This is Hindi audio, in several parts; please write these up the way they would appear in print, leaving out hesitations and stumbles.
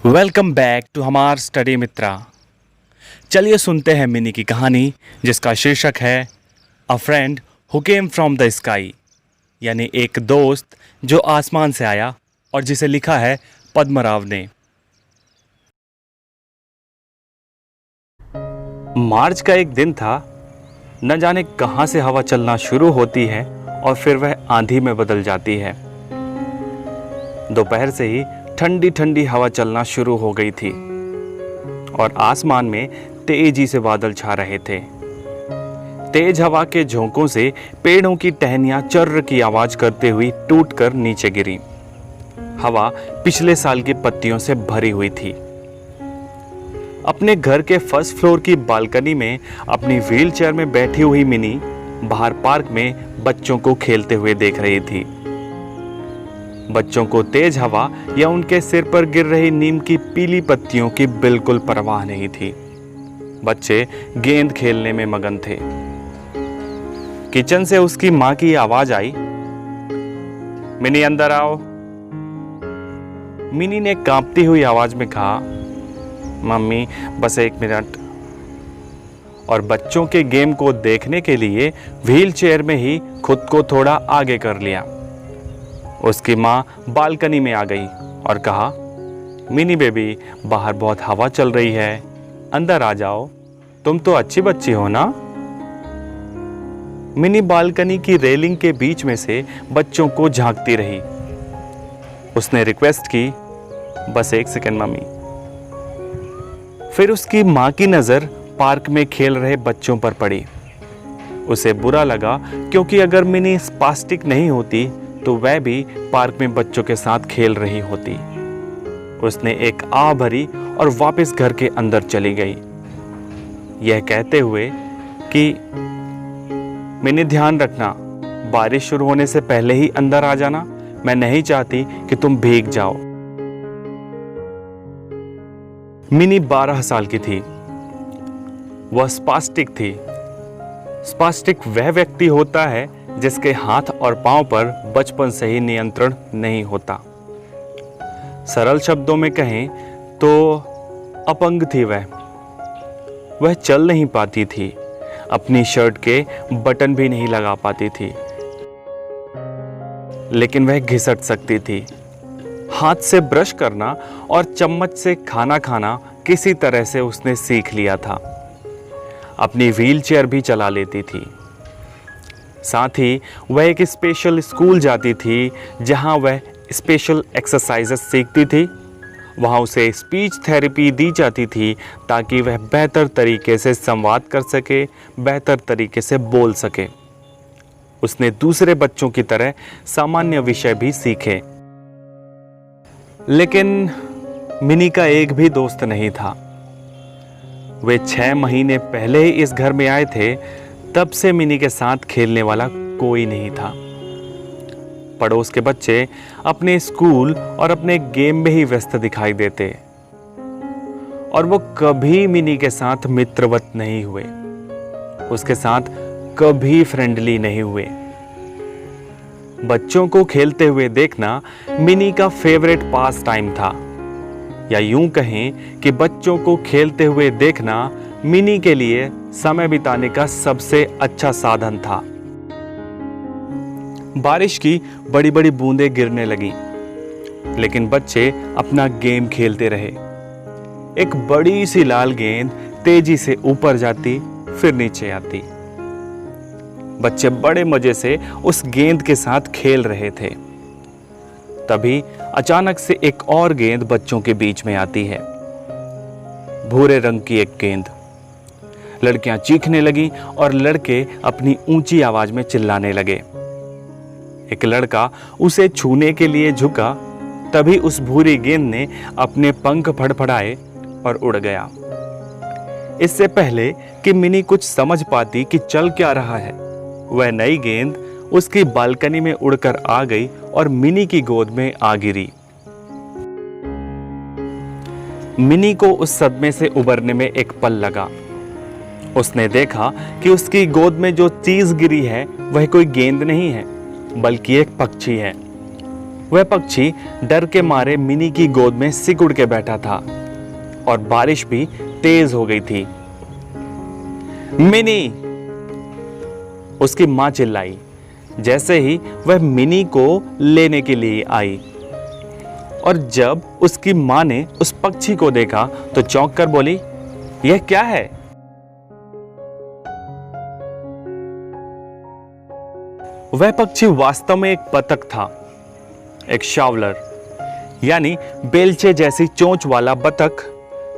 वेलकम बैक टू हमार स्टडी मित्रा। चलिए सुनते हैं मिनी की कहानी जिसका शीर्षक है अ friend who came from the sky, यानी एक दोस्त जो आसमान से आया, और जिसे लिखा है पद्मराव ने। मार्च का एक दिन था। न जाने कहाँ से हवा चलना शुरू होती है और फिर वह आंधी में बदल जाती है। दोपहर से ही ठंडी ठंडी हवा चलना शुरू हो गई थी और आसमान में तेजी से बादल छा रहे थे। तेज हवा के झोंकों से पेड़ों की टहनियां चर्र की आवाज करते हुई टूटकर नीचे गिरी। हवा पिछले साल की पत्तियों से भरी हुई थी। अपने घर के फर्स्ट फ्लोर की बालकनी में अपनी व्हीलचेयर में बैठी हुई मिनी बाहर पार्क में बच्चों को खेलते हुए देख रही थी। बच्चों को तेज हवा या उनके सिर पर गिर रही नीम की पीली पत्तियों की बिल्कुल परवाह नहीं थी। बच्चे गेंद खेलने में मगन थे। किचन से उसकी मां की आवाज आई, मिनी अंदर आओ। मिनी ने कांपती हुई आवाज में कहा, मम्मी बस 1 मिनट, और बच्चों के गेम को देखने के लिए व्हीलचेयर में ही खुद को थोड़ा आगे कर लिया। उसकी मां बालकनी में आ गई और कहा, मिनी बेबी बाहर बहुत हवा चल रही है, अंदर आ जाओ, तुम तो अच्छी बच्ची हो ना। मिनी बालकनी की रेलिंग के बीच में से बच्चों को झांकती रही। उसने रिक्वेस्ट की, बस 1 सेकंड मम्मी। फिर उसकी मां की नजर पार्क में खेल रहे बच्चों पर पड़ी। उसे बुरा लगा क्योंकि अगर मिनी स्पास्टिक नहीं होती तो वह भी पार्क में बच्चों के साथ खेल रही होती। उसने एक आह भरी और वापस घर के अंदर चली गई, यह कहते हुए कि मिनी ध्यान रखना, बारिश शुरू होने से पहले ही अंदर आ जाना, मैं नहीं चाहती कि तुम भीग जाओ। मिनी 12 साल की थी। वह स्पास्टिक थी। स्पास्टिक वह व्यक्ति होता है जिसके हाथ और पांव पर बचपन से ही नियंत्रण नहीं होता। सरल शब्दों में कहें तो अपंग थी वह चल नहीं पाती थी, अपनी शर्ट के बटन भी नहीं लगा पाती थी, लेकिन वह घिसट सकती थी। हाथ से ब्रश करना और चम्मच से खाना खाना किसी तरह से उसने सीख लिया था। अपनी व्हीलचेयर भी चला लेती थी। साथ ही वह एक स्पेशल स्कूल जाती थी जहां वह स्पेशल एक्सरसाइजेस सीखती थी। वहां उसे स्पीच थेरेपी दी जाती थी ताकि वह बेहतर तरीके से संवाद कर सके, बेहतर तरीके से बोल सके। उसने दूसरे बच्चों की तरह सामान्य विषय भी सीखे। लेकिन मिनी का एक भी दोस्त नहीं था। वे 6 महीने पहले ही इस घर में आए थे, तब से मिनी के साथ खेलने वाला कोई नहीं था। पड़ोस के बच्चे अपने स्कूल और अपने गेम में ही व्यस्त दिखाई देते और वो कभी मिनी के साथ मित्रवत नहीं हुए, उसके साथ कभी फ्रेंडली नहीं हुए। बच्चों को खेलते हुए देखना मिनी का फेवरेट पास टाइम था, या यूं कहें कि बच्चों को खेलते हुए देखना मिनी के लिए समय बिताने का सबसे अच्छा साधन था। बारिश की बड़ी बड़ी बूंदें गिरने लगी, लेकिन बच्चे अपना गेम खेलते रहे। एक बड़ी सी लाल गेंद तेजी से ऊपर जाती, फिर नीचे आती। बच्चे बड़े मजे से उस गेंद के साथ खेल रहे थे। तभी अचानक से एक और गेंद बच्चों के बीच में आती है, भूरे रंग की एक गेंद। लड़कियां चीखने लगी और लड़के अपनी ऊंची आवाज में चिल्लाने लगे। एक लड़का उसे छूने के लिए झुका, तभी उस भूरी गेंद ने अपने पंख फड़फड़ाए और उड़ गया। इससे पहले कि मिनी कुछ समझ पाती कि चल क्या रहा है, वह नई गेंद उसकी बालकनी में उड़कर आ गई और मिनी की गोद में आ गिरी। मिनी को उस सदमे से उबरने में एक पल लगा। उसने देखा कि उसकी गोद में जो चीज गिरी है वह कोई गेंद नहीं है, बल्कि एक पक्षी है। वह पक्षी डर के मारे मिनी की गोद में सिकुड़ के बैठा था और बारिश भी तेज हो गई थी। मिनी, उसकी मां चिल्लाई जैसे ही वह मिनी को लेने के लिए आई। और जब उसकी मां ने उस पक्षी को देखा तो चौंक कर बोली, यह क्या है? वह पक्षी वास्तव में एक बतख था, एक शावलर यानी बेलचे जैसी चोंच वाला बतख,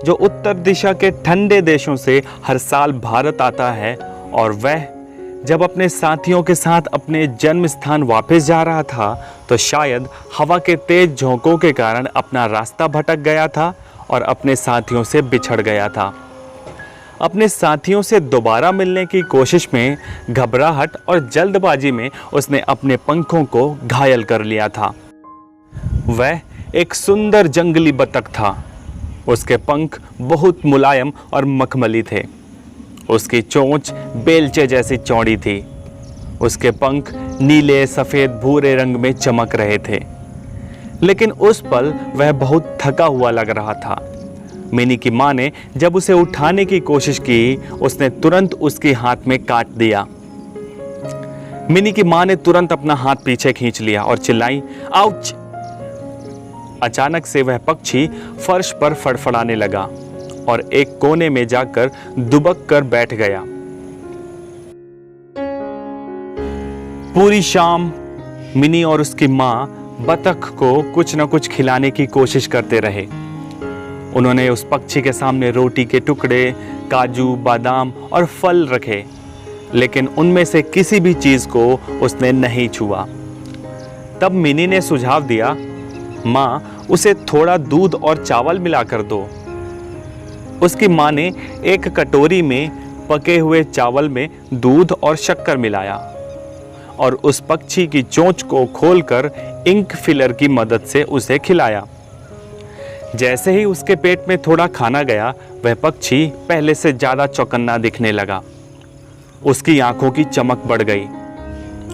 जो उत्तर दिशा के ठंडे देशों से हर साल भारत आता है। और वह जब अपने साथियों के साथ अपने जन्म स्थान वापस जा रहा था तो शायद हवा के तेज झोंकों के कारण अपना रास्ता भटक गया था और अपने साथियों से बिछड़ गया था। अपने साथियों से दोबारा मिलने की कोशिश में घबराहट और जल्दबाजी में उसने अपने पंखों को घायल कर लिया था। वह एक सुंदर जंगली बतख था। उसके पंख बहुत मुलायम और मखमली थे। उसकी चोंच बेलचे जैसी चौड़ी थी। उसके पंख नीले, सफ़ेद, भूरे रंग में चमक रहे थे। लेकिन उस पल वह बहुत थका हुआ लग रहा था। मिनी की मां ने जब उसे उठाने की कोशिश की, उसने तुरंत उसके हाथ में काट दिया। मिनी की मां ने तुरंत अपना हाथ पीछे खींच लिया और चिल्लाई, आउच! अचानक से वह पक्षी फर्श पर फड़फड़ाने लगा और एक कोने में जाकर दुबक कर बैठ गया। पूरी शाम मिनी और उसकी मां बतख को कुछ न कुछ खिलाने की कोशिश करते रहे। उन्होंने उस पक्षी के सामने रोटी के टुकड़े, काजू, बादाम और फल रखे, लेकिन उनमें से किसी भी चीज को उसने नहीं छुआ। तब मिनी ने सुझाव दिया, मां, उसे थोड़ा दूध और चावल मिलाकर दो। उसकी मां ने एक कटोरी में पके हुए चावल में दूध और शक्कर मिलाया और उस पक्षी की चोंच को खोलकर इंक फिलर की मदद से उसे खिलाया। जैसे ही उसके पेट में थोड़ा खाना गया, वह पक्षी पहले से ज्यादा चौकन्ना दिखने लगा। उसकी आंखों की चमक बढ़ गई।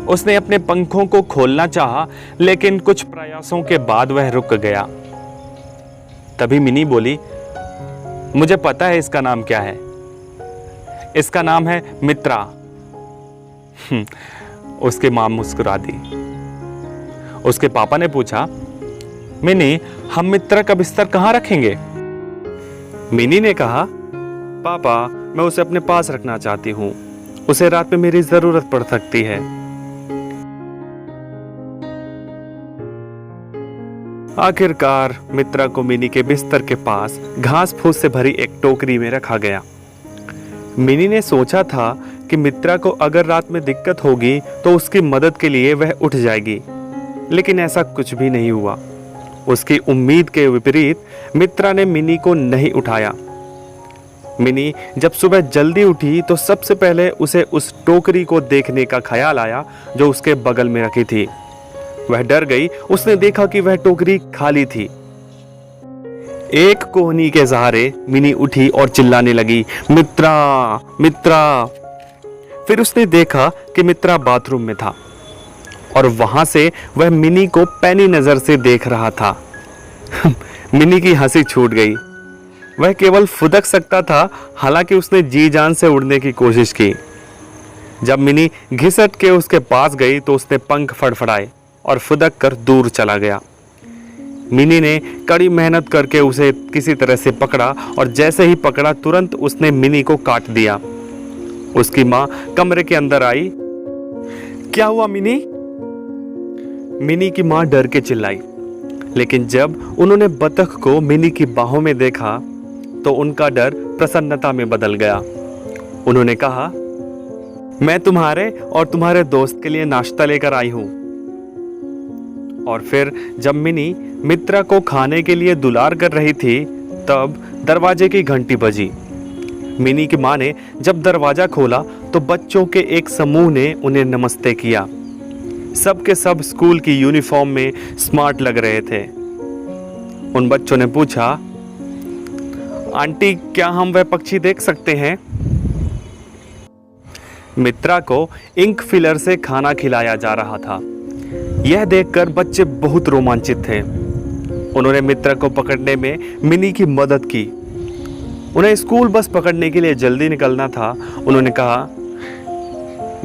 उसने अपने पंखों को खोलना चाहा, लेकिन कुछ प्रयासों के बाद वह रुक गया। तभी मिनी बोली, मुझे पता है इसका नाम क्या है। इसका नाम है मित्रा। उसकी मां मुस्कुरा दी। उसके पापा ने पूछा, मिनी, हम मित्रा का बिस्तर कहां रखेंगे? मिनी ने कहा, पापा, मैं उसे अपने पास रखना चाहती हूं। उसे रात में मेरी जरूरत पड़ सकती है। आखिरकार मित्रा को मिनी के बिस्तर के पास घास फूस से भरी एक टोकरी में रखा गया। मिनी ने सोचा था कि मित्रा को अगर रात में दिक्कत होगी तो उसकी मदद के लिए वह उठ जाएगी, लेकिन ऐसा कुछ भी नहीं हुआ। उसकी उम्मीद के विपरीत मित्रा ने मिनी को नहीं उठाया। मिनी जब सुबह जल्दी उठी तो सबसे पहले उसे उस टोकरी को देखने का ख्याल आया जो उसके बगल में रखी थी। वह डर गई। उसने देखा कि वह टोकरी खाली थी। एक कोहनी के सहारे मिनी उठी और चिल्लाने लगी, मित्रा, मित्रा। फिर उसने देखा कि मित्रा बाथरूम में था और वहां से वह मिनी को पैनी नजर से देख रहा था। मिनी की हंसी छूट गई। वह केवल फुदक सकता था, हालांकि उसने जी जान से उड़ने की कोशिश की। जब मिनी घिसट के उसके पास गई तो उसने पंख फड़फड़ाए और फुदक कर दूर चला गया। मिनी ने कड़ी मेहनत करके उसे किसी तरह से पकड़ा और जैसे ही पकड़ा तुरंत उसने मिनी को काट दिया। उसकी मां कमरे के अंदर आई। क्या हुआ मिनी? मिनी की मां डर के चिल्लाई, लेकिन जब उन्होंने बतख को मिनी की बाहों में देखा तो उनका डर प्रसन्नता में बदल गया। उन्होंने कहा, मैं तुम्हारे और तुम्हारे दोस्त के लिए नाश्ता लेकर आई हूं। और फिर जब मिनी मित्रा को खाने के लिए दुलार कर रही थी तब दरवाजे की घंटी बजी। मिनी की मां ने जब दरवाजा खोला तो बच्चों के एक समूह ने उन्हें नमस्ते किया। सब के सब स्कूल की यूनिफॉर्म में स्मार्ट लग रहे थे। उन बच्चों ने पूछा, आंटी, क्या हम वह पक्षी देख सकते हैं? मित्रा को इंक फिलर से खाना खिलाया जा रहा था। यह देखकर बच्चे बहुत रोमांचित थे। उन्होंने मित्रा को पकड़ने में मिनी की मदद की। उन्हें स्कूल बस पकड़ने के लिए जल्दी निकलना था। उन्होंने कहा,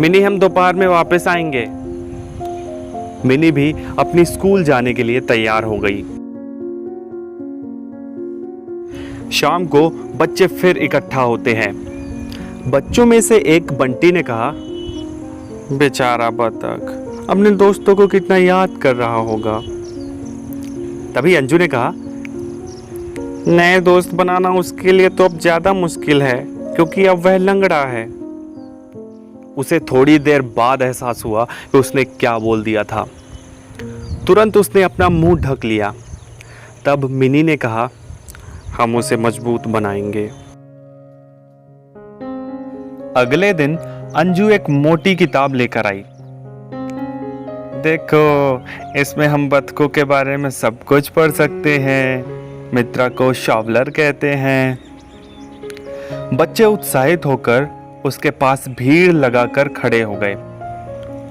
मिनी हम दोपहर में वापस आएंगे। मिनी भी अपनी स्कूल जाने के लिए तैयार हो गई। शाम को बच्चे फिर इकट्ठा होते हैं। बच्चों में से एक बंटी ने कहा, बेचारा बतख अपने दोस्तों को कितना याद कर रहा होगा। तभी अंजू ने कहा, नए दोस्त बनाना उसके लिए तो अब ज्यादा मुश्किल है, क्योंकि अब वह लंगड़ा है। उसे थोड़ी देर बाद एहसास हुआ कि उसने क्या बोल दिया था। तुरंत उसने अपना मुंह ढक लिया। तब मिनी ने कहा, हम उसे मजबूत बनाएंगे। अगले दिन अंजू एक मोटी किताब लेकर आई। देखो, इसमें हम बतखों के बारे में सब कुछ पढ़ सकते हैं। मित्रा को शावलर कहते हैं। बच्चे उत्साहित होकर उसके पास भीड़ लगाकर खड़े हो गए।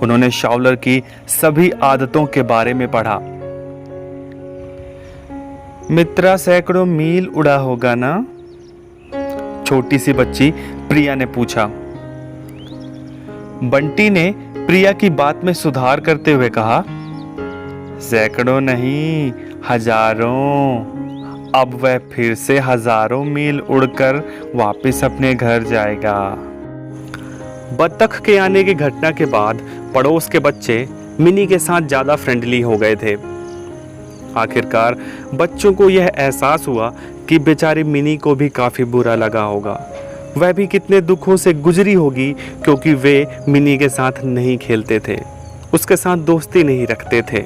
उन्होंने शावलर की सभी आदतों के बारे में पढ़ा। मित्रा सैकड़ों मील उड़ा होगा ना? छोटी सी बच्ची प्रिया ने पूछा। बंटी ने प्रिया की बात में सुधार करते हुए कहा, सैकड़ों नहीं, हजारों। अब वह फिर से हजारों मील उड़कर वापस अपने घर जाएगा। बतख के आने की घटना के बाद पड़ोस के बच्चे मिनी के साथ ज्यादा फ्रेंडली हो गए थे। आखिरकार बच्चों को यह एहसास हुआ कि बेचारी मिनी को भी काफी बुरा लगा होगा। वह भी कितने दुखों से गुजरी होगी, क्योंकि वे मिनी के साथ नहीं खेलते थे, उसके साथ दोस्ती नहीं रखते थे।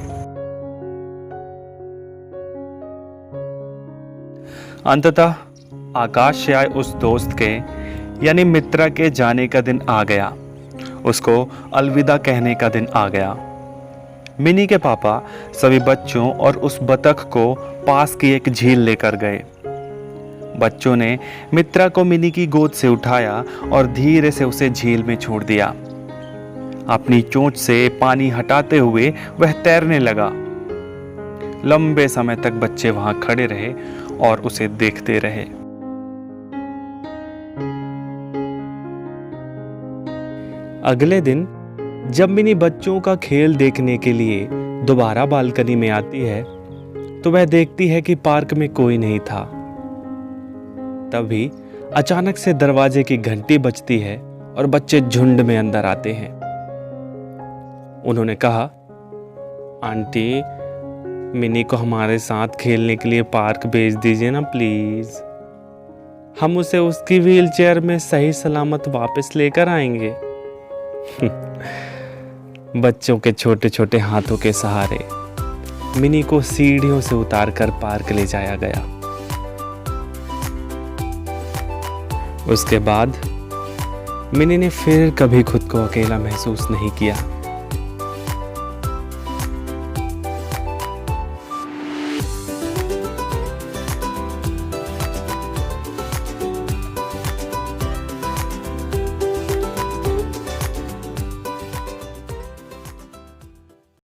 अंततः आकाश से आए उस दोस्त के यानी मित्रा के जाने का दिन आ गया। उसको अलविदा कहने का दिन आ गया। मिनी के पापा सभी बच्चों और उस बतख को पास की एक झील लेकर गए। बच्चों ने मित्रा को मिनी की गोद से उठाया और धीरे से उसे झील में छोड़ दिया। अपनी चोंच से पानी हटाते हुए वह तैरने लगा। लंबे समय तक बच्चे वहां खड़े रहे और उसे देखते रहे। अगले दिन जब मिनी बच्चों का खेल देखने के लिए दोबारा बालकनी में आती है, तो वह देखती है कि पार्क में कोई नहीं था। तभी अचानक से दरवाजे की घंटी बजती है और बच्चे झुंड में अंदर आते हैं। उन्होंने कहा, आंटी, मिनी को हमारे साथ खेलने के लिए पार्क भेज दीजिए ना प्लीज। हम उसे उसकी व्हीलचेयर में सही सलामत वापस लेकर आएंगे। बच्चों के छोटे छोटे हाथों के सहारे मिनी को सीढ़ियों से उतारकर पार्क ले जाया गया। उसके बाद मिनी ने फिर कभी खुद को अकेला महसूस नहीं किया।